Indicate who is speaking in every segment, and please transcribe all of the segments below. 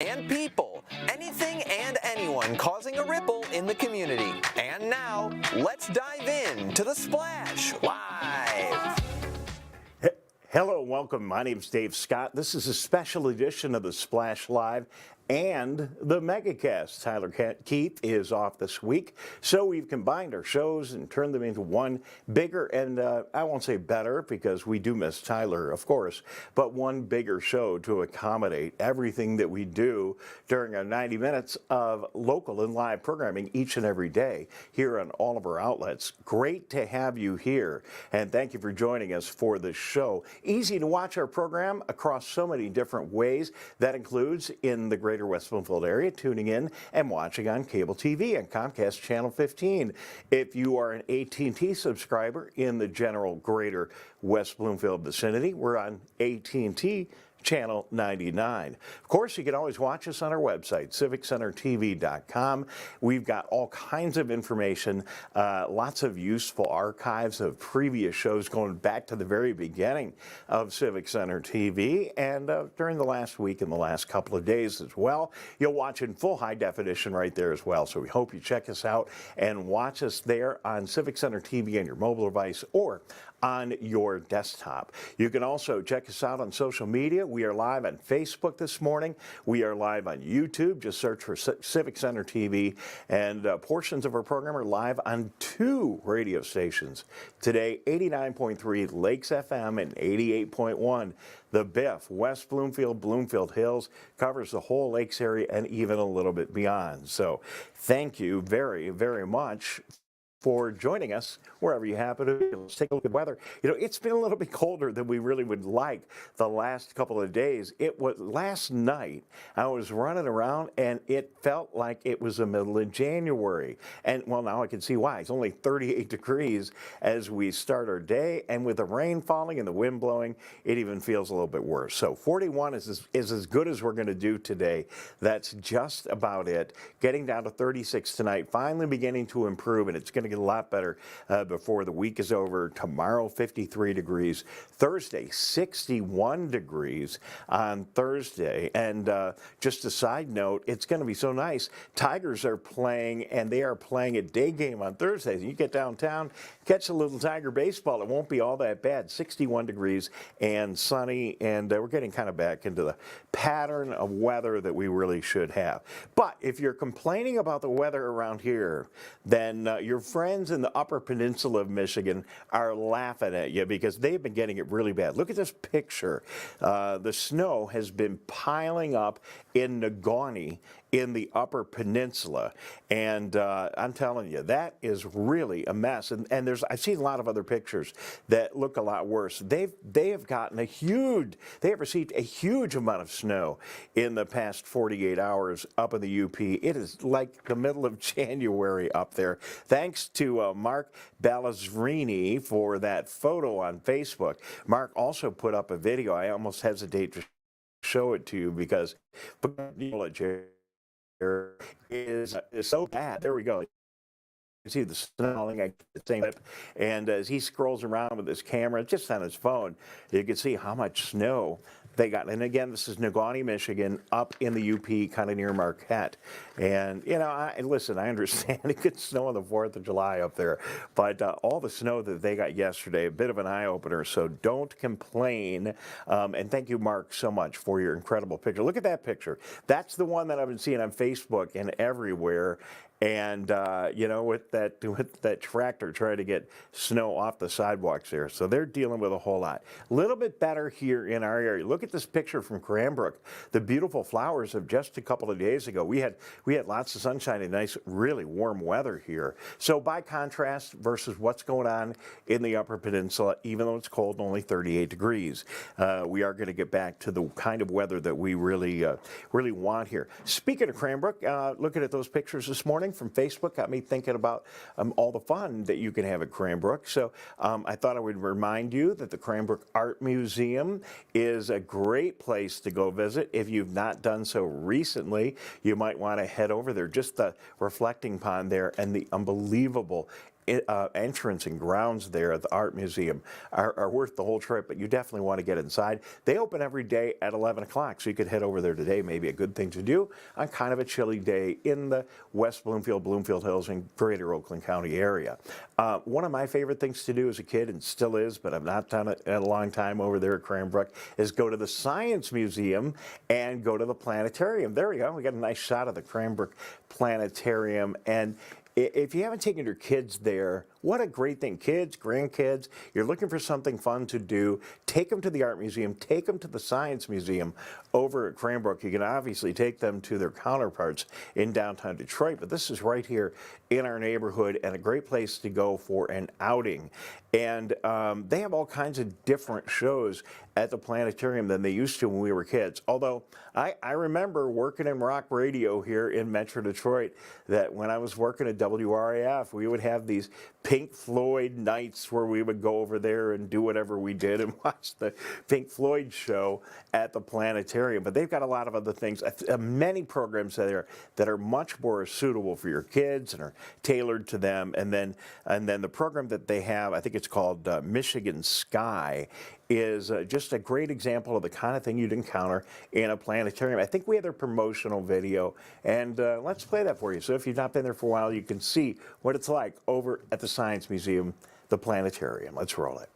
Speaker 1: and people, anything and anyone causing a ripple in the community. And now, let's dive in to The Splash Live.
Speaker 2: Hello and welcome. My name is Dave Scott. This is a special edition of the Splash Live and the MegaCast. Tyler Keith is off this week, so we've combined our shows and turned them into one bigger and I won't say better because we do miss Tyler, of course, but one bigger show to accommodate everything that we do during our 90 minutes of local and live programming each and every day here on all of our outlets. Great to have you here, and thank you for joining us for this show. Easy to watch our program across so many different ways. That includes in the greater West Bloomfield area, tuning in and watching on cable TV on Comcast Channel 15. If you are an AT&T subscriber in the general greater West Bloomfield vicinity, we're on AT&T Channel 99. Of course, you can always watch us on our website, civiccentertv.com. We've got all kinds of information, lots of useful archives of previous shows going back to the very beginning of Civic Center TV and during the last week and the last couple of days as well. You'll watch in full high definition right there as well. So we hope you check us out and watch us there on Civic Center TV on your mobile device or on your desktop. You can also check us out on social media. We are live on Facebook this morning. We are live on YouTube. Just search for Civic Center TV. And portions of our program are live on 2 radio stations. Today, 89.3 Lakes FM and 88.1 The Biff. West Bloomfield, Bloomfield Hills covers the whole Lakes area and even a little bit beyond. So thank you very, very much for joining us wherever you happen to be. Let's take a look at weather. You know, it's been a little bit colder than we really would like the last couple of days. It was last night, I was running around and it felt like it was the middle of January. And well, now I can see why. It's only 38 degrees as we start our day. And with the rain falling and the wind blowing, it even feels a little bit worse. So 41 is as good as we're going to do today. That's just about it. Getting down to 36 tonight, finally beginning to improve, and it's going to get a lot better before the week is over. Tomorrow, 53 degrees. Thursday, 61 degrees on Thursday. And just a side note, it's going to be so nice. Tigers are playing, and they are playing a day game on Thursdays. You get downtown, catch a little Tiger baseball. It won't be all that bad. 61 degrees and sunny, and we're getting kind of back into the pattern of weather that we really should have. But if you're complaining about the weather around here, then your friends in the Upper Peninsula of Michigan are laughing at you because they've been getting it really bad. Look at this picture. The snow has been piling up in Negaunee in the Upper Peninsula, and I'm telling you, that is really a mess. And I've seen a lot of other pictures that look a lot worse. They have received a huge amount of snow in the past 48 hours up in the UP. It is like the middle of January up there. Thanks to Mark Balazrini for that photo on Facebook. Mark also put up a video. I almost hesitate to show it to you because is so bad. There we go. You see the snowing, I the same clip, and as he scrolls around with his camera, just on his phone, you can see how much snow they got. And again, this is Negaunee, Michigan, up in the UP, kind of near Marquette. And, you know, listen, I understand it could snow on the 4th of July up there, but all the snow that they got yesterday, a bit of an eye-opener, so don't complain. And thank you, Mark, so much for your incredible picture. Look at that picture. That's the one that I've been seeing on Facebook and everywhere. And, you know, with that tractor trying to get snow off the sidewalks there. So they're dealing with a whole lot. A little bit better here in our area. Look at this picture from Cranbrook. The beautiful flowers of just a couple of days ago. We had lots of sunshine and nice, really warm weather here. So by contrast versus what's going on in the Upper Peninsula, even though it's cold and only 38 degrees, we are going to get back to the kind of weather that we really want here. Speaking of Cranbrook, looking at those pictures this morning from Facebook got me thinking about all the fun that you can have at Cranbrook. So I thought I would remind you that the Cranbrook Art Museum is a great place to go visit. If you've not done so recently, you might want to head over there. Just the reflecting pond there and the unbelievable entrance and grounds there at the Art Museum are worth the whole trip, but you definitely want to get inside. They open every day at 11 o'clock, so you could head over there today, maybe a good thing to do on kind of a chilly day in the West Bloomfield, Bloomfield Hills, and greater Oakland County area. One of my favorite things to do as a kid, and still is, but I've not done it in a long time over there at Cranbrook, is go to the Science Museum and go to the planetarium. There we go. We got a nice shot of the Cranbrook Planetarium. And if you haven't taken your kids there, what a great thing. Kids, grandkids, you're looking for something fun to do, take them to the Art Museum, take them to the Science Museum over at Cranbrook. You can obviously take them to their counterparts in downtown Detroit, but this is right here in our neighborhood and a great place to go for an outing. And they have all kinds of different shows at the planetarium than they used to when we were kids. Although I remember working in rock radio here in Metro Detroit, that when I was working at WRAF, we would have these Pink Floyd nights where we would go over there and do whatever we did and watch the Pink Floyd show at the planetarium. But they've got a lot of other things, many programs that are much more suitable for your kids and are tailored to them. And then the program that they have, I think it's called Michigan Sky, is just a great example of the kind of thing you'd encounter in a planetarium. I think we have their promotional video, and let's play that for you. So if you've not been there for a while, you can see what it's like over at the Science Museum, the planetarium. Let's roll it.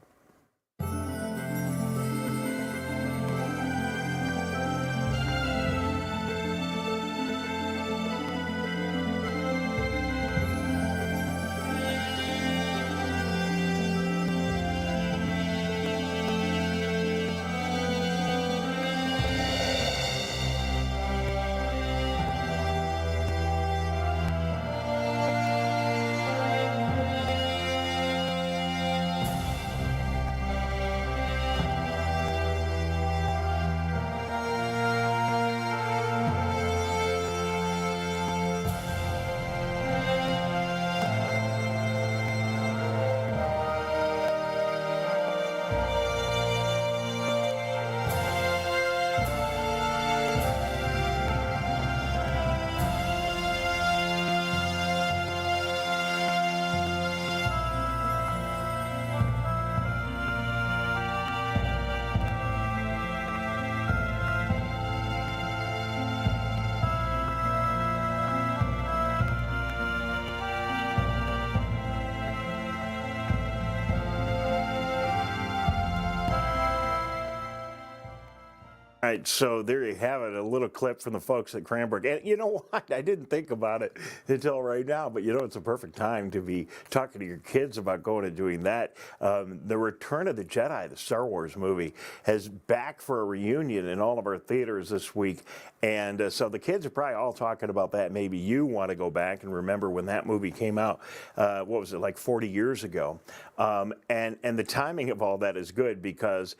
Speaker 2: All right, so there you have it, a little clip from the folks at Cranbrook. And you know what? I didn't think about it until right now, but you know, it's a perfect time to be talking to your kids about going and doing that. The Return of the Jedi, the Star Wars movie, is back for a reunion in all of our theaters this week. And so the kids are probably all talking about that. Maybe you want to go back and remember when that movie came out, what was it, like 40 years ago. And the timing of all that is good because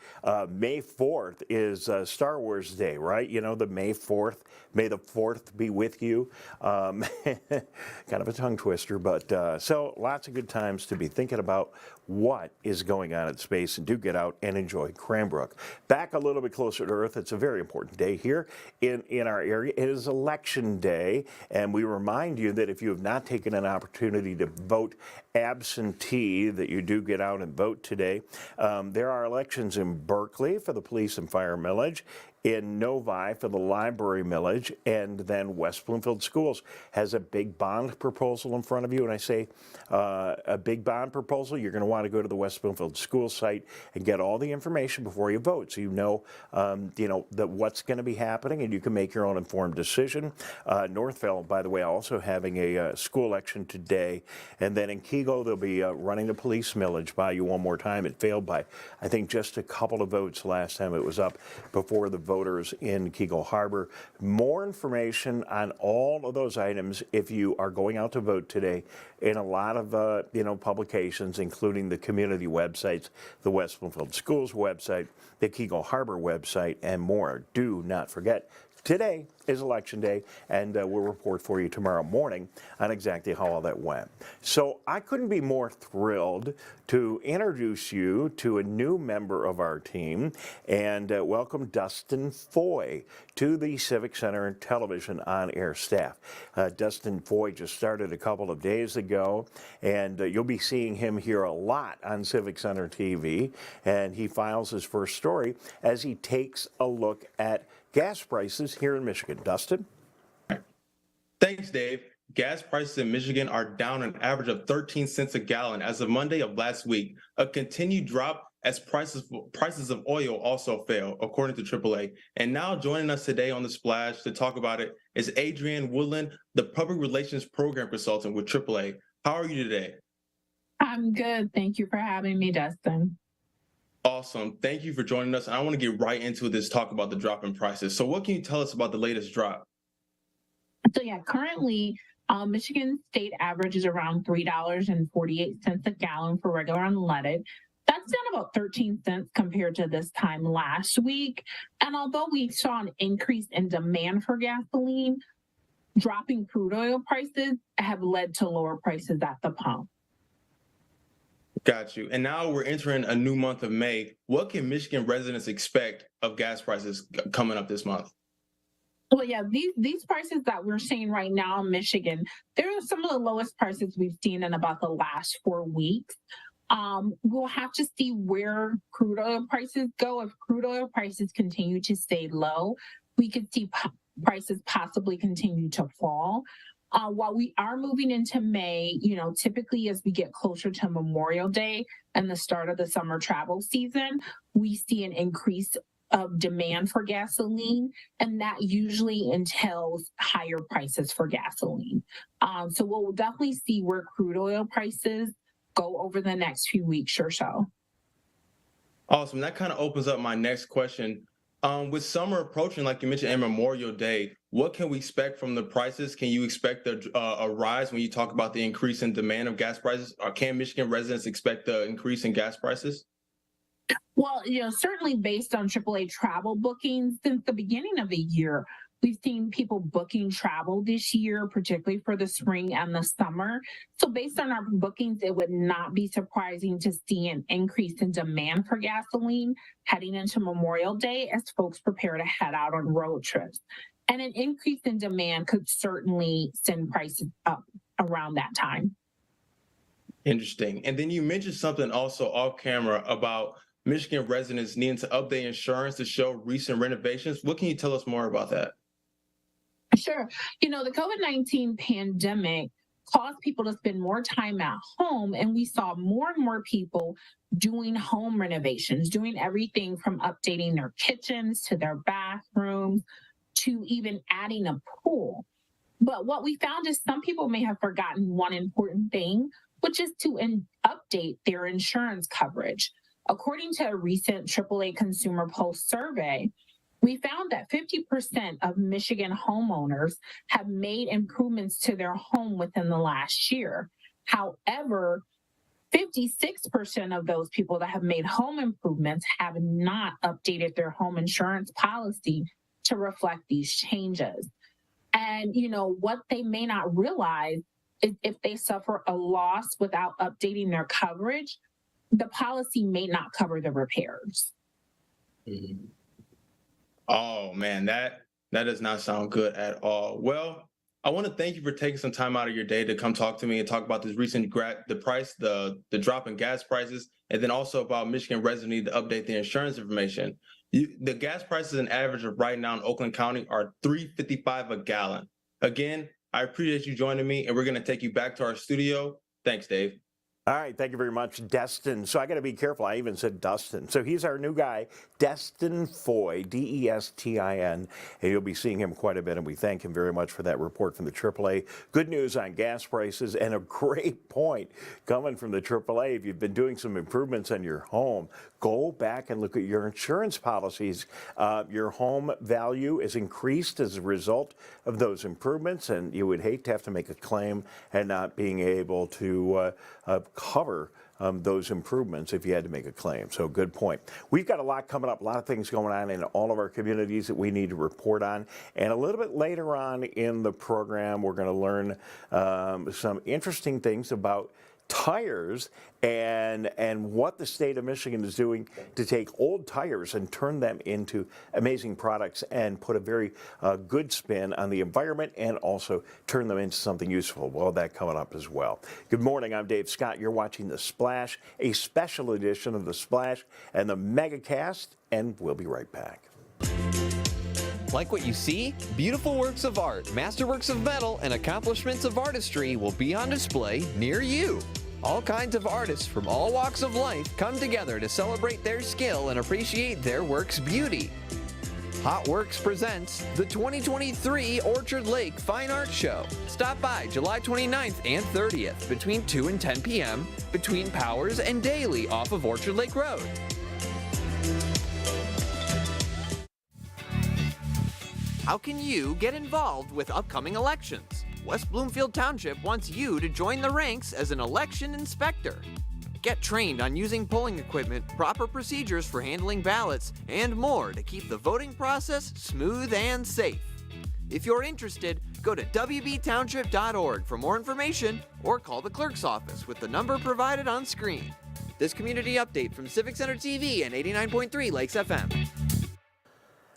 Speaker 2: May 4th is Star Wars Day, right? You know, the May 4th. May the 4th be with you. Kind of a tongue twister, but so lots of good times to be thinking about what is going on in space, and do get out and enjoy Cranbrook. Back a little bit closer to Earth, it's a very important day here in our area. It is Election Day, and we remind you that if you have not taken an opportunity to vote absentee, that you do get out and vote today. There are elections in Berkeley for the police and fire millage, in Novi for the library millage, and then West Bloomfield Schools has a big bond proposal in front of you. And I say a big bond proposal, you're going to want to go to the West Bloomfield Schools site and get all the information before you vote, so you know what's going to be happening, and you can make your own informed decision. Northville, by the way, also having a school election today, and then in Kego they'll be running the police millage by you one more time. It failed by, I think, just a couple of votes last time it was up before the voters in Kego Harbor. More information on all of those items if you are going out to vote today in a lot of publications, including the community websites, the West Bloomfield Schools website, the Kego Harbor website, and more. Do not forget, today is Election Day, and we'll report for you tomorrow morning on exactly how all that went. So I couldn't be more thrilled to introduce you to a new member of our team and welcome Dustin Foy to the Civic Center and Television on-air staff. Dustin Foy just started a couple of days ago, and you'll be seeing him here a lot on Civic Center TV, and he files his first story as he takes a look at gas prices here in Michigan. Dustin?
Speaker 3: Thanks, Dave. Gas prices in Michigan are down an average of 13 cents a gallon as of Monday of last week, a continued drop as prices of oil also fell, according to AAA. And now joining us today on The Splash to talk about it is Adrienne Woodland, the Public Relations Program Consultant with AAA. How are you today?
Speaker 4: I'm good. Thank you for having me, Dustin.
Speaker 3: Awesome. Thank you for joining us. And I want to get right into this talk about the drop in prices. So what can you tell us about the latest drop?
Speaker 4: So yeah, currently Michigan state average is around $3.48 a gallon for regular unleaded. That's down about 13 cents compared to this time last week. And although we saw an increase in demand for gasoline, dropping crude oil prices have led to lower prices at the pump.
Speaker 3: Got you. And now we're entering a new month of May. What can Michigan residents expect of gas prices coming up this month?
Speaker 4: Well, yeah, these prices that we're seeing right now in Michigan, they're some of the lowest prices we've seen in about the last 4 weeks. We'll have to see where crude oil prices go. If crude oil prices continue to stay low, we could see prices possibly continue to fall. While we are moving into May, typically as we get closer to Memorial Day and the start of the summer travel season, we see an increase of demand for gasoline, and that usually entails higher prices for gasoline. So we'll definitely see where crude oil prices go over the next few weeks or so.
Speaker 3: Awesome. That kind of opens up my next question. With summer approaching, like you mentioned, and Memorial Day, what can we expect from the prices? Can you expect a rise when you talk about the increase in demand of gas prices? Or can Michigan residents expect the increase in gas prices?
Speaker 4: Well, certainly based on AAA travel bookings since the beginning of the year, we've seen people booking travel this year, particularly for the spring and the summer. So based on our bookings, it would not be surprising to see an increase in demand for gasoline heading into Memorial Day as folks prepare to head out on road trips. And an increase in demand could certainly send prices up around that time.
Speaker 3: Interesting. And then you mentioned something also off camera about Michigan residents needing to update insurance to show recent renovations. What can you tell us more about that?
Speaker 4: Sure. The COVID-19 pandemic caused people to spend more time at home, and we saw more and more people doing home renovations, doing everything from updating their kitchens to their bathrooms to even adding a pool. But what we found is some people may have forgotten one important thing, which is to update their insurance coverage. According to a recent AAA Consumer Pulse survey, we found that 50% of Michigan homeowners have made improvements to their home within the last year. However, 56% of those people that have made home improvements have not updated their home insurance policy to reflect these changes. And, what they may not realize is if they suffer a loss without updating their coverage, the policy may not cover the repairs.
Speaker 3: Mm-hmm. Oh man, that does not sound good at all. Well, I want to thank you for taking some time out of your day to come talk to me and talk about this recent the drop in gas prices, and then also about Michigan residents need to update their insurance information. The gas prices in average of right now in Oakland County are $3.55 a gallon. Again, I appreciate you joining me, and we're going to take you back to our studio. Thanks, Dave.
Speaker 2: All right, thank you very much, Destin. So I got to be careful. I even said Dustin. So he's our new guy, Destin Foy, Destin, and you'll be seeing him quite a bit, and we thank him very much for that report from the AAA. Good news on gas prices, and a great point coming from the AAA. If you've been doing some improvements on your home, go back and look at your insurance policies. Your home value is increased as a result of those improvements, and you would hate to have to make a claim and not being able to cover those improvements if you had to make a claim. So good point. We've got a lot coming up, a lot of things going on in all of our communities that we need to report on. And a little bit later on in the program, we're going to learn some interesting things about tires and what the state of Michigan is doing to take old tires and turn them into amazing products and put a very good spin on the environment and also turn them into something useful. Well, that coming up as well. Good morning, I'm Dave Scott. You're watching The Splash, a special edition of The Splash and the MegaCast, and we'll be right back.
Speaker 1: Like what you see? Beautiful works of art, masterworks of metal, and accomplishments of artistry will be on display near you. All kinds of artists from all walks of life come together to celebrate their skill and appreciate their work's beauty. Hot Works presents the 2023 Orchard Lake Fine Art Show. Stop by July 29th and 30th between 2 and 10 p.m. between Powers and Daly off of Orchard Lake Road. How can you get involved with upcoming elections? West Bloomfield Township wants you to join the ranks as an election inspector. Get trained on using polling equipment, proper procedures for handling ballots, and more to keep the voting process smooth and safe. If you're interested, go to wbtownship.org for more information or call the clerk's office with the number provided on screen. This community update from Civic Center TV and 89.3 Lakes FM.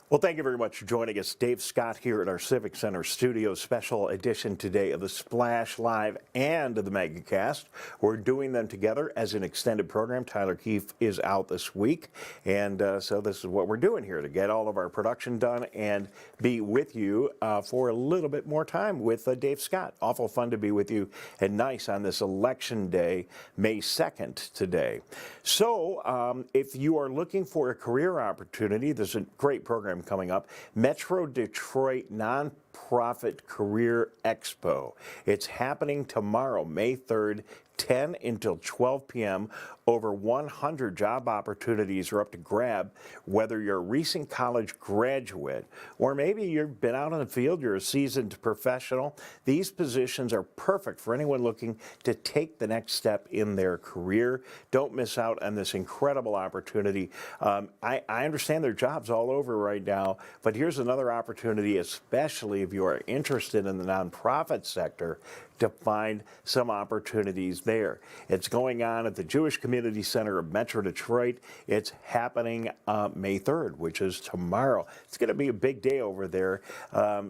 Speaker 2: Well, thank you very much for joining us. Dave Scott here at our Civic Center studio, special edition today of the Splash Live and the MegaCast. We're doing them together as an extended program. Tyler Keefe is out this week, and so this is what we're doing here to get all of our production done and be with you for a little bit more time with Dave Scott. Awful fun to be with you and nice on this election day, May 2nd today. So if you are looking for a career opportunity, there's a great program coming up, Metro Detroit Nonprofit Career Expo. It's happening tomorrow, May 3rd, 10 until 12 p.m. Over 100 job opportunities are up to grab, whether you're a recent college graduate or maybe you've been out in the field, you're a seasoned professional. These positions are perfect for anyone looking to take the next step in their career. Don't miss out on this incredible opportunity. I understand there are jobs all over right now, but here's another opportunity, especially if you are interested in the nonprofit sector, to find some opportunities there. It's going on at the Jewish Community Center of Metro Detroit. It's happening May 3rd, which is tomorrow. It's going to be a big day over there.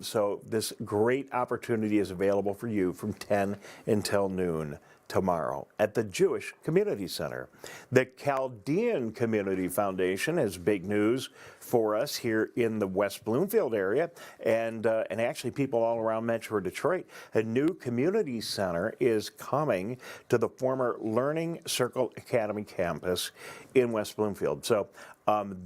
Speaker 2: So this great opportunity is available for you from 10 until noon tomorrow at the Jewish Community Center. The Chaldean Community Foundation has big news for us here in the West Bloomfield area and actually people all around Metro Detroit. A new community center is coming to the former Learning Circle Academy campus in West Bloomfield. So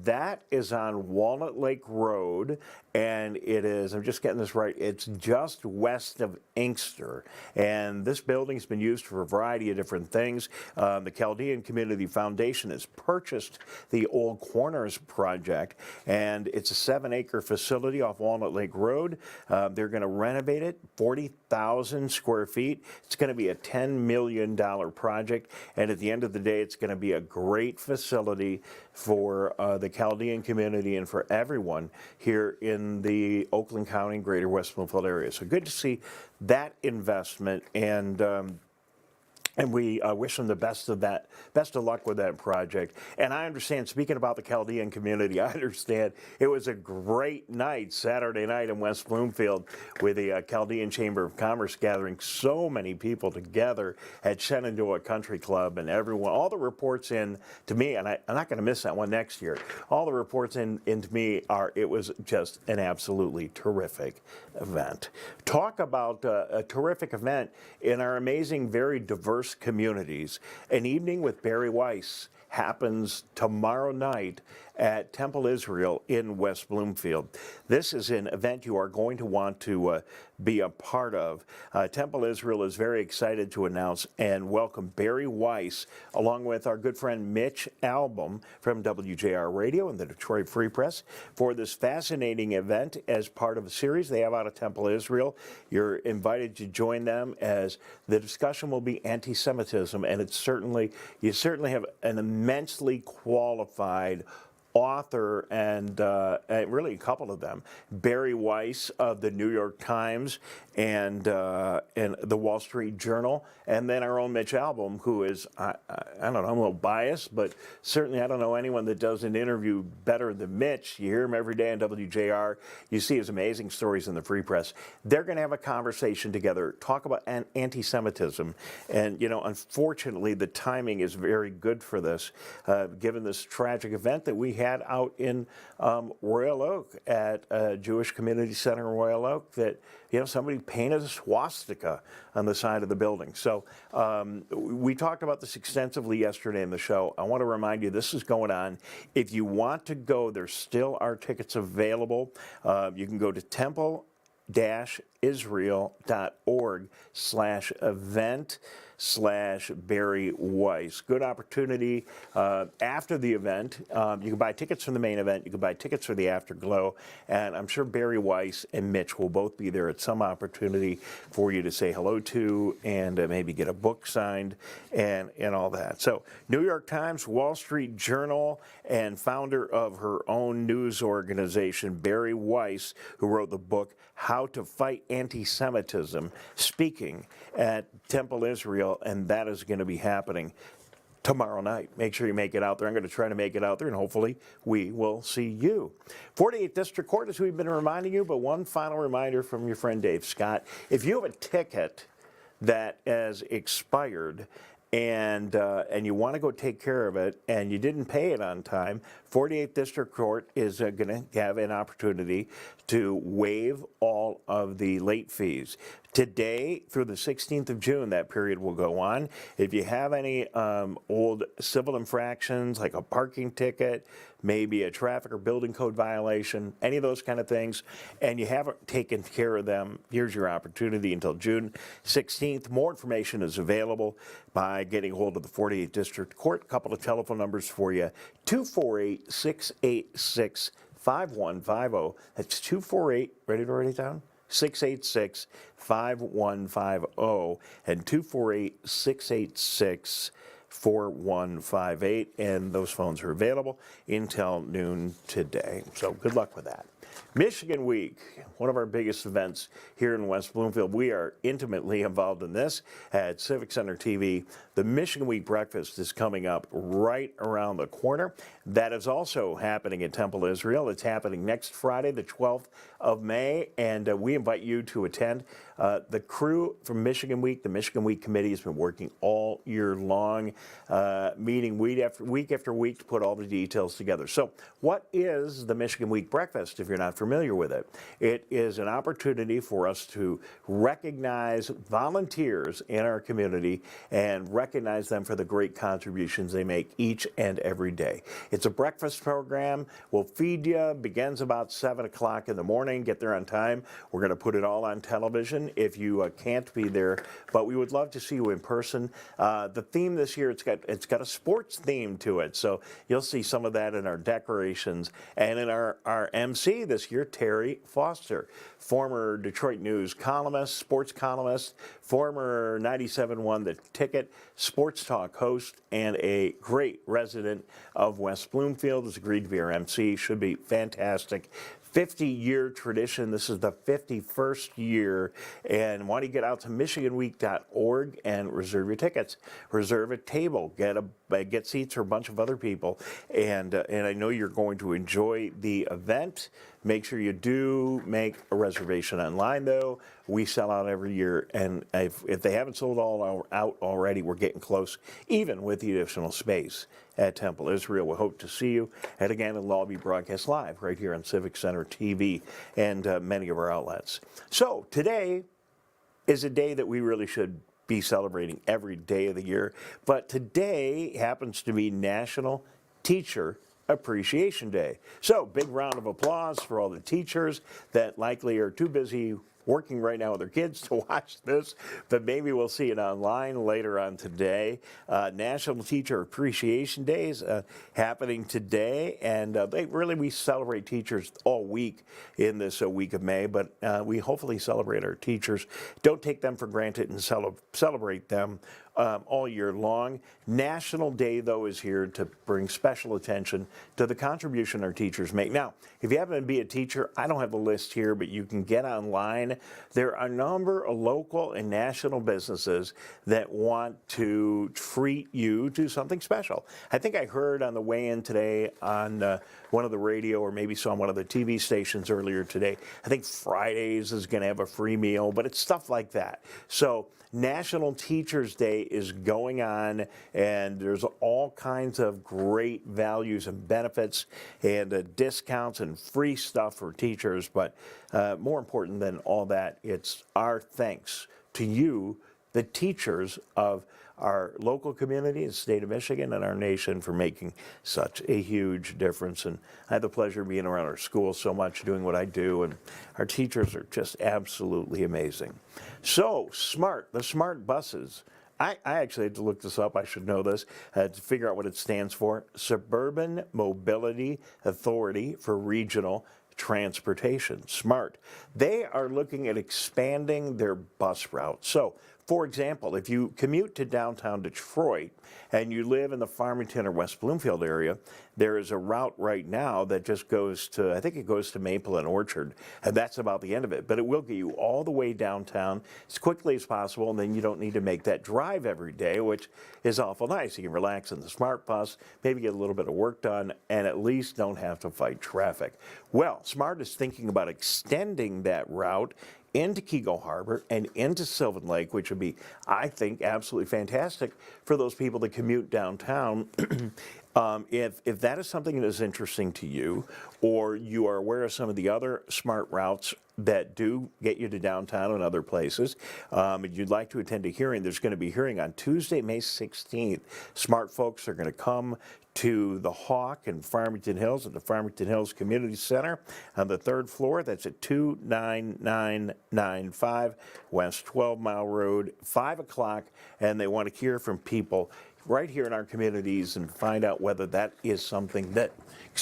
Speaker 2: that is on Walnut Lake Road, and it is, I'm just getting this right, it's just west of Inkster. And this building's been used for a variety of different things. The Chaldean Community Foundation has purchased the Old Corners project, and it's a 7-acre facility off Walnut Lake Road. They're going to renovate it, 40,000 square feet. It's going to be a $10 million project, and at the end of the day, it's going to be a great facility for the Chaldean community and for everyone here in the Oakland County, Greater West Bloomfield area. So good to see that investment, and we wish them the best of luck with that project. And I understand, speaking about the Chaldean community, I understand it was a great night, Saturday night in West Bloomfield, with the Chaldean Chamber of Commerce gathering so many people together at Shenandoah Country Club, and everyone, all the reports in to me, and I'm not going to miss that one next year, all the reports in to me are, it was just an absolutely terrific event. Talk about a terrific event in our amazing, very diverse communities. An Evening with Barry Weiss happens tomorrow night at Temple Israel in West Bloomfield. This is an event you are going to want to be a part of. Temple Israel is very excited to announce and welcome Barry Weiss, along with our good friend Mitch Albom from WJR Radio and the Detroit Free Press, for this fascinating event as part of a series they have out of Temple Israel. You're invited to join them, as the discussion will be anti-Semitism, and you certainly have an immensely qualified author and really a couple of them, Barry Weiss of the New York Times and the Wall Street Journal, and then our own Mitch Albom, who is, I don't know, I'm a little biased, but certainly I don't know anyone that does an interview better than Mitch. You hear him every day on WJR. You see his amazing stories in the Free Press. They're going to have a conversation together, talk about anti-Semitism, and, unfortunately, the timing is very good for this, given this tragic event that we had out in Royal Oak at a Jewish Community Center in Royal Oak, that somebody painted a swastika on the side of the building. So we talked about this extensively yesterday in the show. I want to remind you, this is going on. If you want to go, there still are tickets available. You can go to temple-israel.org/event/Barry Weiss. Good opportunity after the event. You can buy tickets for the main event. You can buy tickets for the afterglow. And I'm sure Barry Weiss and Mitch will both be there at some opportunity for you to say hello to and maybe get a book signed and all that. So New York Times, Wall Street Journal, and founder of her own news organization, Barry Weiss, who wrote the book How to Fight Anti-Semitism, speaking at Temple Israel, and that is going to be happening tomorrow night. Make sure you make it out there. I'm going to try to make it out there, and hopefully we will see you. 48th District Court, as we've been reminding you, but one final reminder from your friend Dave Scott. If you have a ticket that has expired and you want to go take care of it and you didn't pay it on time, 48th District Court is going to have an opportunity to waive all of the late fees. Today through the 16th of June, that period will go on. If you have any old civil infractions, like a parking ticket, maybe a traffic or building code violation, any of those kind of things, and you haven't taken care of them, here's your opportunity until June 16th. More information is available by getting hold of the 48th District Court. A couple of telephone numbers for you: 248-686-5150. That's 248, ready to write it down? 686-5150 and 248-686-4158, and those phones are available until noon today. So good luck with that. Michigan Week, one of our biggest events here in West Bloomfield. We are intimately involved in this at Civic Center TV. The Michigan Week breakfast is coming up right around the corner. That is also happening at Temple Israel. It's happening next Friday, the 12th of May, and we invite you to attend. The crew from Michigan Week, the Michigan Week Committee, has been working all year long, meeting week after week to put all the details together. So what is the Michigan Week breakfast, if you're not familiar with it? It is an opportunity for us to recognize volunteers in our community and recognize them for the great contributions they make each and every day. It's a breakfast program. We'll feed you. Begins about 7 o'clock in the morning. Get there on time. We're going to put it all on television if you can't be there, but we would love to see you in person. The theme this year, it's got a sports theme to it, so you'll see some of that in our decorations. And in our MC this year, Terry Foster, former Detroit News columnist, sports columnist, former 97.1 The Ticket sports talk host, and a great resident of West Bloomfield, has agreed to be our MC. Should be fantastic. 50-year tradition. This is the 51st year. And why don't you get out to MichiganWeek.org and reserve your tickets. Reserve a table. Get seats for a bunch of other people. And I know you're going to enjoy the event. Make sure you do make a reservation online, though. We sell out every year, and if they haven't sold all out already, we're getting close, even with the additional space at Temple Israel. We hope to see you. And again, it'll all be broadcast live right here on Civic Center TV and many of our outlets. So today is a day that we really should be celebrating every day of the year. But today happens to be National Teacher Appreciation Day. So big round of applause for all the teachers that likely are too busy working right now with their kids to watch this, but maybe we'll see it online later on today. National Teacher Appreciation Day is happening today, and we celebrate teachers all week in this week of May, but we hopefully celebrate our teachers. Don't take them for granted and celebrate them all year long. National Day, though, is here to bring special attention to the contribution our teachers make. Now, if you happen to be a teacher, I don't have the list here, but you can get online. There are a number of local and national businesses that want to treat you to something special. I think I heard on the way in today on one of the radio, or maybe saw on one of the TV stations earlier today, I think Fridays is going to have a free meal, but it's stuff like that. So National Teachers Day is going on, and there's all kinds of great values and benefits and discounts and free stuff for teachers. But more important than all that, it's our thanks to you, the teachers of our local community, the state of Michigan, and our nation for making such a huge difference. And I have the pleasure of being around our school so much, doing what I do, and our teachers are just absolutely amazing. So, the SMART buses. I actually had to look this up, I should know this, to figure out what it stands for. Suburban Mobility Authority for Regional Transportation, SMART. They are looking at expanding their bus routes. So, for example, if you commute to downtown Detroit and you live in the Farmington or West Bloomfield area, there is a route right now that just goes to, I think it goes to Maple and Orchard, and that's about the end of it. But it will get you all the way downtown as quickly as possible, and then you don't need to make that drive every day, which is awful nice. You can relax in the SMART bus, maybe get a little bit of work done, and at least don't have to fight traffic. Well, SMART is thinking about extending that route into Keego Harbor and into Sylvan Lake, which would be, I think, absolutely fantastic for those people that commute downtown. If that is something that is interesting to you, or you are aware of some of the other SMART routes that do get you to downtown and other places, and you'd like to attend a hearing, there's going to be a hearing on Tuesday, May 16th. SMART folks are going to come to the Hawk in Farmington Hills at the Farmington Hills Community Center on the 3rd floor. That's at 29995 West 12 Mile Road, 5 o'clock, and they want to hear from people right here in our communities and find out whether that is something that,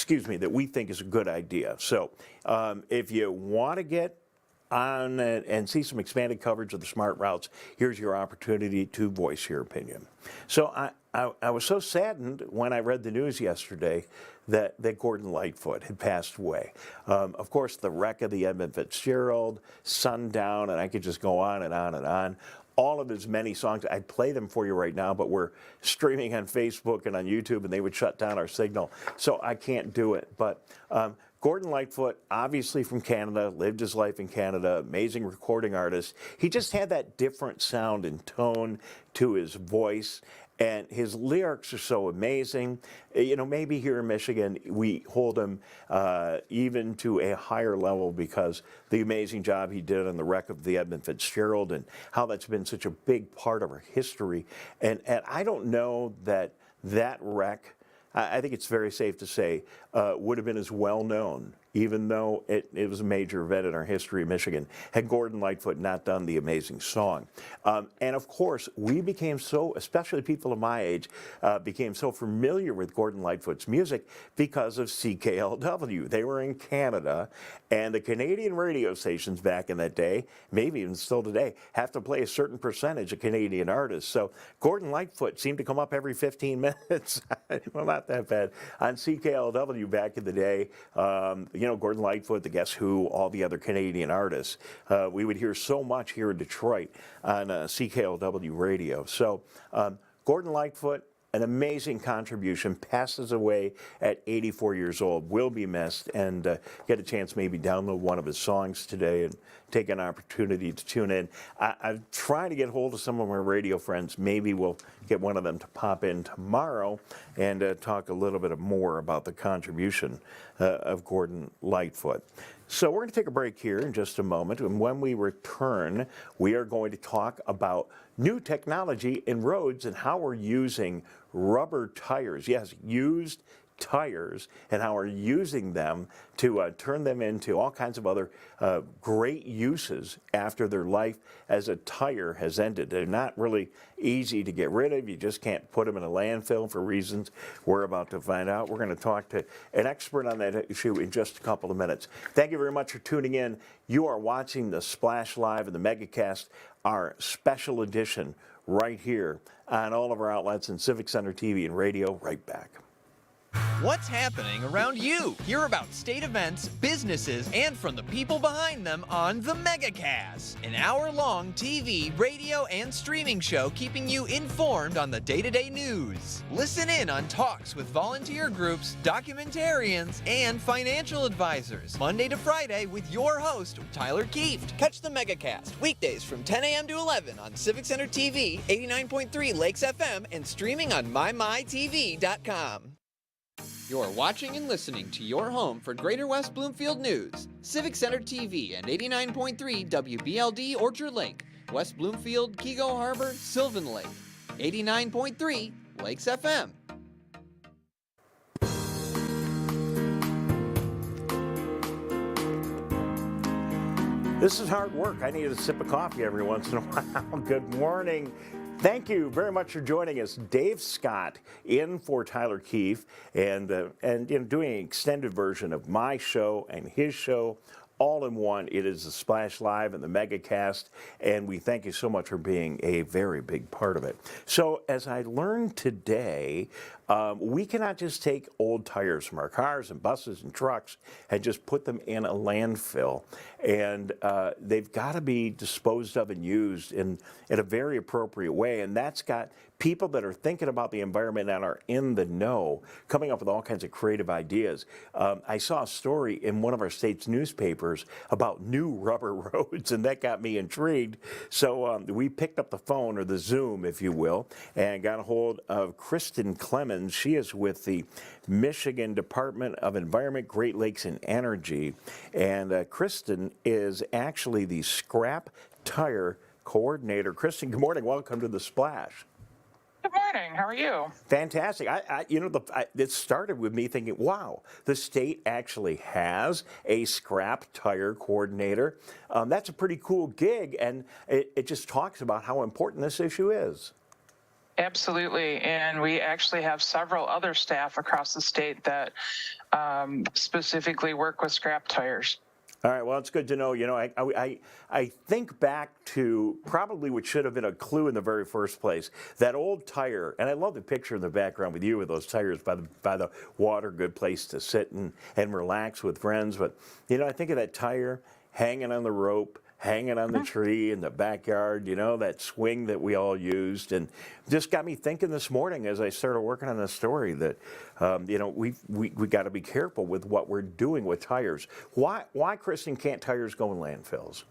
Speaker 2: that we think is a good idea. So if you want to get on and see some expanded coverage of the SMART routes, here's your opportunity to voice your opinion. So I was so saddened when I read the news yesterday that Gordon Lightfoot had passed away. Of course, the wreck of the Edmund Fitzgerald, Sundown, and I could just go on and on and on. All of his many songs, I'd play them for you right now, but we're streaming on Facebook and on YouTube, and they would shut down our signal, so I can't do it. But Gordon Lightfoot, obviously from Canada, lived his life in Canada, amazing recording artist. He just had that different sound and tone to his voice, and his lyrics are so amazing. You know, maybe here in Michigan, we hold him even to a higher level because the amazing job he did on the wreck of the Edmund Fitzgerald and how that's been such a big part of our history. And I don't know that wreck, I think it's very safe to say, would have been as well known, even though it was a major event in our history of Michigan, had Gordon Lightfoot not done the amazing song. And of course, we became so, especially people of my age, became so familiar with Gordon Lightfoot's music because of CKLW. They were in Canada, and the Canadian radio stations back in that day, maybe even still today, have to play a certain percentage of Canadian artists. So Gordon Lightfoot seemed to come up every 15 minutes. Well, not that bad. On CKLW back in the day, you know, Gordon Lightfoot, the Guess Who, all the other Canadian artists. We would hear so much here in Detroit on CKLW radio. So Gordon Lightfoot, an amazing contribution, passes away at 84 years old, will be missed, and get a chance maybe download one of his songs today and take an opportunity to tune in. I'm trying to get hold of some of my radio friends. Maybe we'll get one of them to pop in tomorrow and talk a little bit more about the contribution of Gordon Lightfoot. So we're going to take a break here in just a moment, and when we return, we are going to talk about new technology in roads and how we're using rubber tires. Yes, used tires, and how we're using them to turn them into all kinds of other great uses after their life as a tire has ended. They're not really easy to get rid of. You just can't put them in a landfill for reasons we're about to find out. We're going to talk to an expert on that issue in just a couple of minutes. Thank you very much for tuning in. You are watching the Splash Live and the MegaCast, our special edition right here on all of our outlets in Civic Center TV and radio. Right back.
Speaker 1: What's happening around you? Hear about state events, businesses, and from the people behind them on the MegaCast, an hour-long TV, radio, and streaming show keeping you informed on the day-to-day news. Listen in on talks with volunteer groups, documentarians, and financial advisors, Monday to Friday with your host, Tyler Kieft. Catch the MegaCast weekdays from 10 a.m. to 11 on Civic Center TV, 89.3 Lakes FM, and streaming on mymytv.com. You're watching and listening to your home for Greater West Bloomfield News, Civic Center TV and 89.3 WBLD Orchard Lake, West Bloomfield, Kego Harbor, Sylvan Lake, 89.3 Lakes FM.
Speaker 2: This is hard work. I need a sip of coffee every once in a while. Good morning. Thank you very much for joining us. Dave Scott in for Tyler Kieft, and doing an extended version of my show and his show all in one. It is the Splash Live and the MegaCast, and we thank you so much for being a very big part of it. So as I learned today, we cannot just take old tires from our cars and buses and trucks and just put them in a landfill. And they've got to be disposed of and used in a very appropriate way. And that's got people that are thinking about the environment and are in the know coming up with all kinds of creative ideas. I saw a story in one of our state's newspapers about new rubber roads, and that got me intrigued. So we picked up the phone, or the Zoom, if you will, and got a hold of Kristen Clemens. She is with the Michigan Department of Environment, Great Lakes, and Energy. And Kristen is actually the scrap tire coordinator. Kristen, good morning. Welcome to the Splash.
Speaker 5: Good morning. How are you?
Speaker 2: Fantastic. It started with me thinking, wow, the state actually has a scrap tire coordinator. That's a pretty cool gig, and it just talks about how important this issue is.
Speaker 5: Absolutely. And we actually have several other staff across the state that specifically work with scrap tires.
Speaker 2: All right, well, it's good to know. You know, I think back to probably what should have been a clue in the very first place. That old tire, and I love the picture in the background with you with those tires by the water, good place to sit and relax with friends. But, you know, I think of that tire hanging on the rope, hanging on the tree in the backyard, you know, that swing that we all used. And just got me thinking this morning as I started working on this story that, we got to be careful with what we're doing with tires. Why, Kristen, can't tires go in landfills?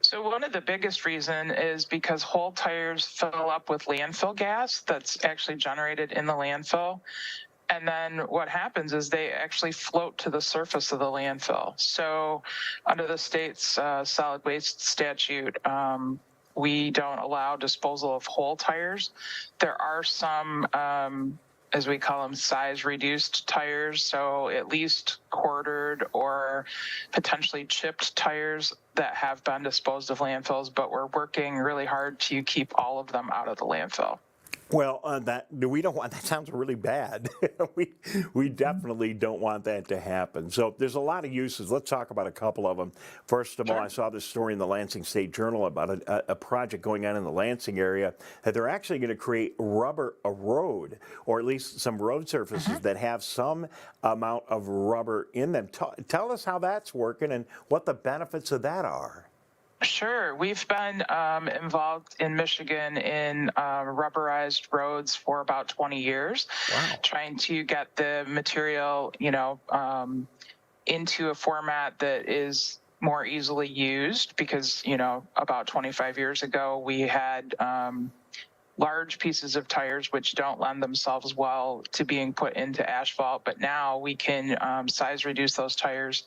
Speaker 5: So one of the biggest reason is because whole tires fill up with landfill gas that's actually generated in the landfill. And then what happens is they actually float to the surface of the landfill. So under the state's solid waste statute, we don't allow disposal of whole tires. There are some, as we call them, size reduced tires, so at least quartered or potentially chipped tires that have been disposed of landfills, but we're working really hard to keep all of them out of the landfill.
Speaker 2: Well, we don't want that. Sounds really bad. we definitely don't want that to happen. So there's a lot of uses. Let's talk about a couple of them. First of all, I saw this story in the Lansing State Journal about a project going on in the Lansing area that they're actually going to create a road, or at least some road surfaces that have some amount of rubber in them. Tell us how that's working and what the benefits of that are.
Speaker 5: Sure. We've been involved in Michigan in rubberized roads for about 20 years, trying to get the material, into a format that is more easily used because, about 25 years ago, we had large pieces of tires which don't lend themselves well to being put into asphalt. But now we can size reduce those tires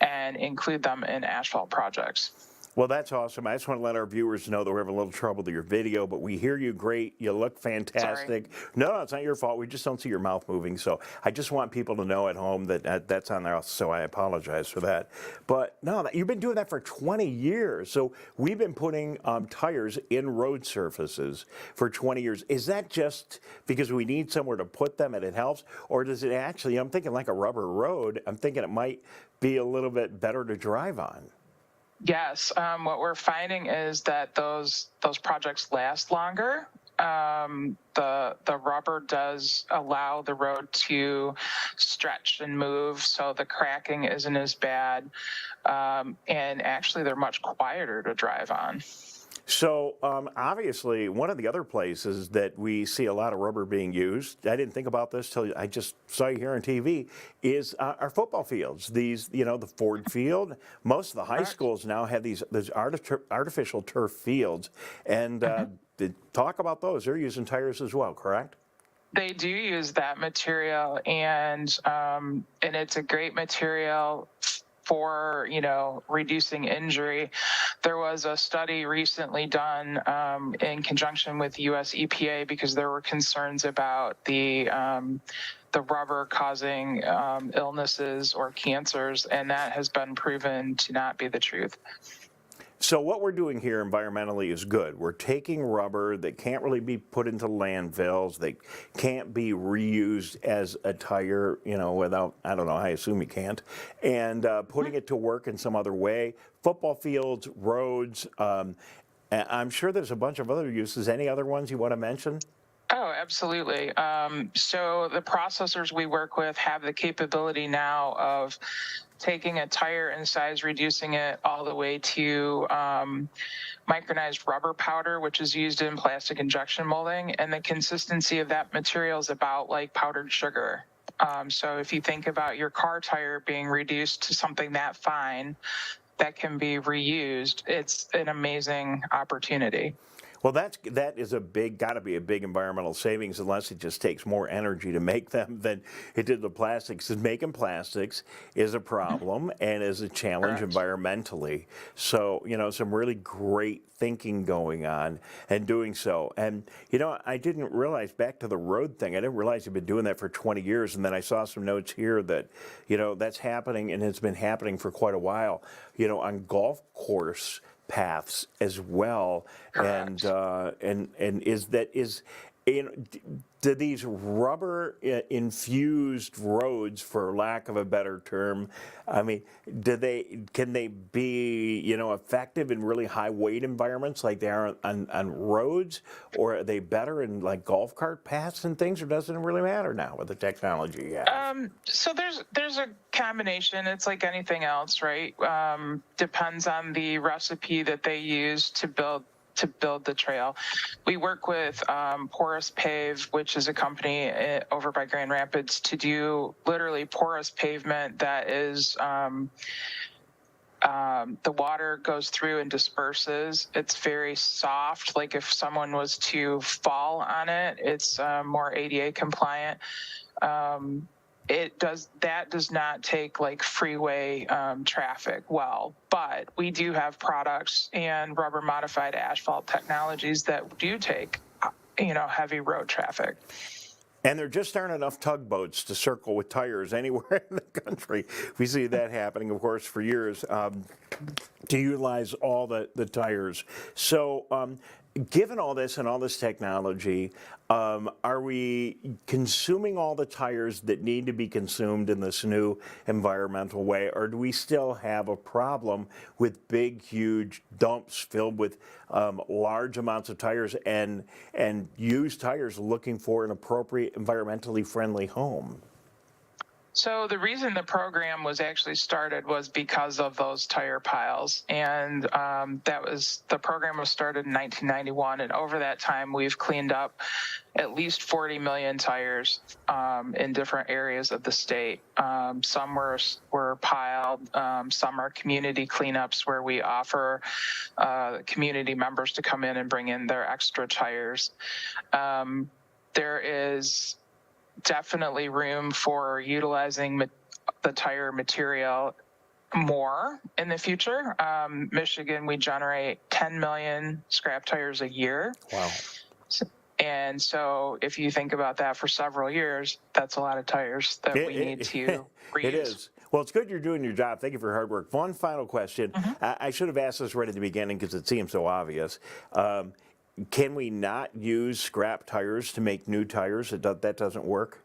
Speaker 5: and include them in asphalt projects.
Speaker 2: Well, that's awesome. I just want to let our viewers know that we're having a little trouble with your video, but we hear you great. You look fantastic.
Speaker 5: Sorry.
Speaker 2: No, it's not your fault. We just don't see your mouth moving. So I just want people to know at home that that's on there. So I apologize for that. But no, you've been doing that for 20 years. So we've been putting tires in road surfaces for 20 years. Is that just because we need somewhere to put them and it helps? Or does it actually, I'm thinking like a rubber road, I'm thinking it might be a little bit better to drive on.
Speaker 5: Yes, what we're finding is that those projects last longer. The rubber does allow the road to stretch and move, so the cracking isn't as bad, and actually they're much quieter to drive on.
Speaker 2: So obviously, one of the other places that we see a lot of rubber being used, I didn't think about this till I just saw you here on TV, is our football fields. These, the Ford Field. Most of the high schools now have these artificial turf fields, and talk about those. They're using tires as well, correct?
Speaker 5: They do use that material, and it's a great material for reducing injury. There was a study recently done in conjunction with US EPA because there were concerns about the rubber causing illnesses or cancers, and that has been proven to not be the truth.
Speaker 2: So what we're doing here environmentally is good. We're taking rubber that can't really be put into landfills. They can't be reused as a tire, without, I don't know, I assume you can't, and putting it to work in some other way. Football fields, roads, I'm sure there's a bunch of other uses. Any other ones you want to mention?
Speaker 5: Oh, absolutely. So the processors we work with have the capability now of taking a tire and size reducing it all the way to micronized rubber powder, which is used in plastic injection molding. And the consistency of that material is about like powdered sugar. So if you think about your car tire being reduced to something that fine that can be reused, it's an amazing opportunity.
Speaker 2: Well, that is got to be a big environmental savings, unless it just takes more energy to make them than it did the plastics. And making plastics is a problem and is a challenge environmentally. So, some really great thinking going on and doing so. And, I didn't realize, back to the road thing, I didn't realize you've been doing that for 20 years. And then I saw some notes here that, that's happening, and it's been happening for quite a while, on golf course paths as well.
Speaker 5: Correct.
Speaker 2: And do these rubber infused roads, for lack of a better term, I mean, can they be effective in really high weight environments like they are on roads, or are they better in like golf cart paths and things, or doesn't it really matter now with the technology you have?
Speaker 5: So there's a combination. It's like anything else, right? Depends on the recipe that they use to build the trail. We work with Porous Pave, which is a company over by Grand Rapids, to do literally porous pavement that is the water goes through and disperses. It's very soft. Like if someone was to fall on it, it's more ADA compliant. That does not take like freeway traffic well, but we do have products and rubber modified asphalt technologies that do take heavy road traffic.
Speaker 2: And there just aren't enough tugboats to circle with tires anywhere in the country. We see that happening, of course, for years, to utilize all the tires. So given all this and all this technology, are we consuming all the tires that need to be consumed in this new environmental way, or do we still have a problem with big, huge dumps filled with large amounts of tires and used tires looking for an appropriate, environmentally friendly home?
Speaker 5: So the reason the program was actually started was because of those tire piles, and the program was started in 1991, and over that time we've cleaned up at least 40 million tires in different areas of the state. Some were piled, some are community cleanups where we offer community members to come in and bring in their extra tires. There is definitely room for utilizing the tire material more in the future. Michigan, we generate 10 million scrap tires a year.
Speaker 2: Wow.
Speaker 5: And so if you think about that for several years, that's a lot of tires that we need to reuse.
Speaker 2: It is. Well, it's good you're doing your job. Thank you for your hard work. One final question. I should have asked this right at the beginning because it seems so obvious. Can we not use scrap tires to make new tires? That doesn't work?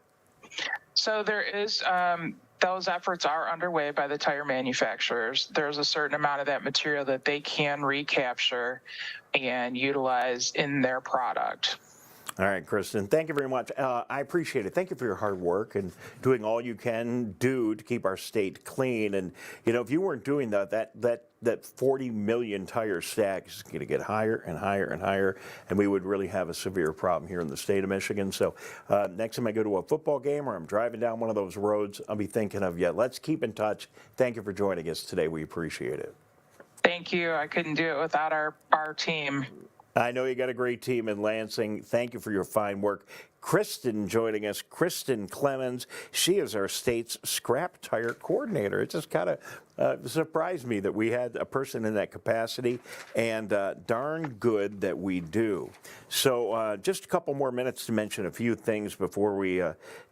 Speaker 5: So there is, those efforts are underway by the tire manufacturers. There's a certain amount of that material that they can recapture and utilize in their product.
Speaker 2: All right, Kristen, thank you very much. I appreciate it. Thank you for your hard work and doing all you can do to keep our state clean. And, you know, if you weren't doing that 40 million tire stack is going to get higher and higher and higher, and we would really have a severe problem here in the state of Michigan. So next time I go to a football game or I'm driving down one of those roads, I'll be thinking of you. Let's keep in touch. Thank you for joining us today. We appreciate it.
Speaker 5: Thank you. I couldn't do it without our team.
Speaker 2: I know you got a great team in Lansing. Thank you for your fine work. Kristen joining us, Kristen Clemens. She is our state's scrap tire coordinator. It just kind of surprised me that we had a person in that capacity, and darn good that we do. So just a couple more minutes to mention a few things before we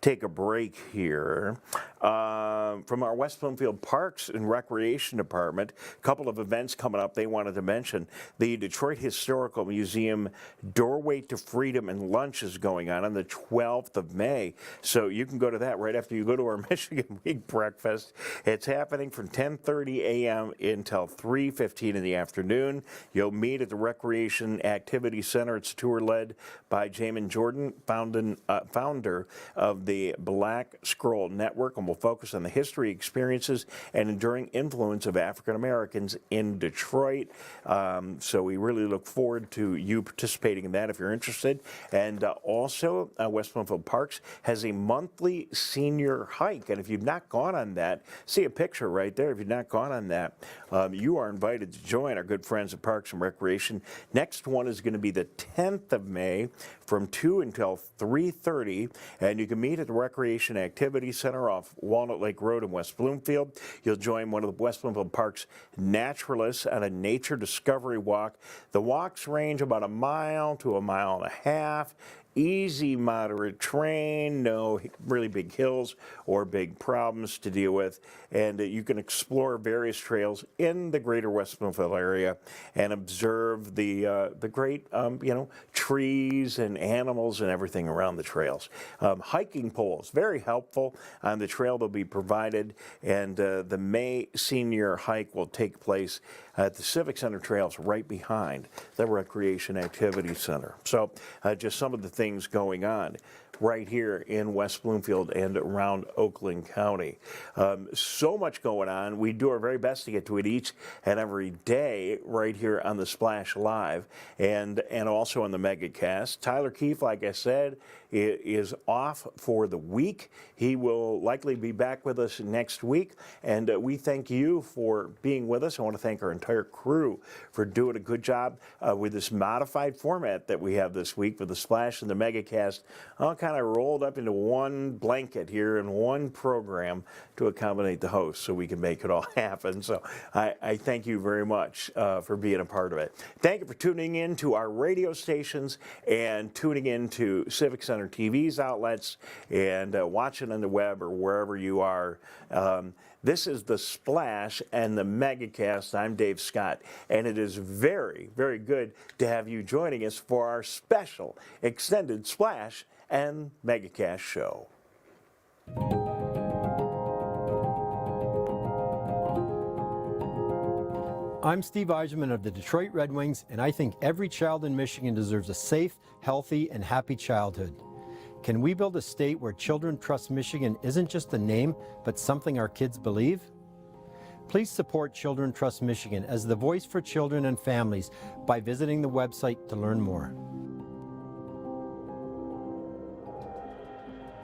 Speaker 2: take a break here. From our West Bloomfield Parks and Recreation Department, a couple of events coming up they wanted to mention. The Detroit Historical Museum Doorway to Freedom and Lunch is going on the 12th of May. So you can go to that right after you go to our Michigan Week breakfast. It's happening from 10:30 a.m. until 3:15 in the afternoon. You'll meet at the Recreation Activity Center. It's a tour led by Jamin Jordan, founder of the Black Scroll Network, and will focus on the history, experiences, and enduring influence of African Americans in Detroit. So we really look forward to you participating in that if you're interested. And also, West Bloomfield Parks has a monthly senior hike. And if you've not gone on that, see a picture right there. If you've not gone on that, you are invited to join our good friends at Parks and Recreation. Next one is going to be the 10th of May from 2 until 3:30. And you can meet at the Recreation Activity Center off Walnut Lake Road in West Bloomfield. You'll join one of the West Bloomfield Parks naturalists on a nature discovery walk. The walks range about a mile to a mile and a half. Easy, moderate terrain, no really big hills or big problems to deal with. And you can explore various trails in the greater West Bloomfield area and observe the great, trees and animals and everything around the trails. Hiking poles, very helpful on the trail. They'll be provided, and the May senior hike will take place at the Civic Center trails right behind the Recreation Activity Center. So just some of the things going on right here in West Bloomfield and around Oakland County. So much going on. We do our very best to get to it each and every day right here on the Splash Live and also on the MegaCast. Tyler Keefe, like I said, is off for the week. He will likely be back with us next week, and we thank you for being with us. I want to thank our entire crew for doing a good job with this modified format that we have this week with the Splash and the MegaCast, all kind of rolled up into one blanket here in one program to accommodate the host so we can make it all happen. So I thank you very much for being a part of it. Thank you for tuning in to our radio stations and tuning in to Civic Center TV's outlets and watching on the web or wherever you are. This is the Splash and the MegaCast. I'm Dave Scott, and it is very, very good to have you joining us for our special extended Splash and MegaCast show.
Speaker 6: I'm Steve Eiserman of the Detroit Red Wings, and I think every child in Michigan deserves a safe, healthy, and happy childhood. Can we build a state where Children Trust Michigan isn't just a name, but something our kids believe? Please support Children Trust Michigan as the voice for children and families by visiting the website to learn more.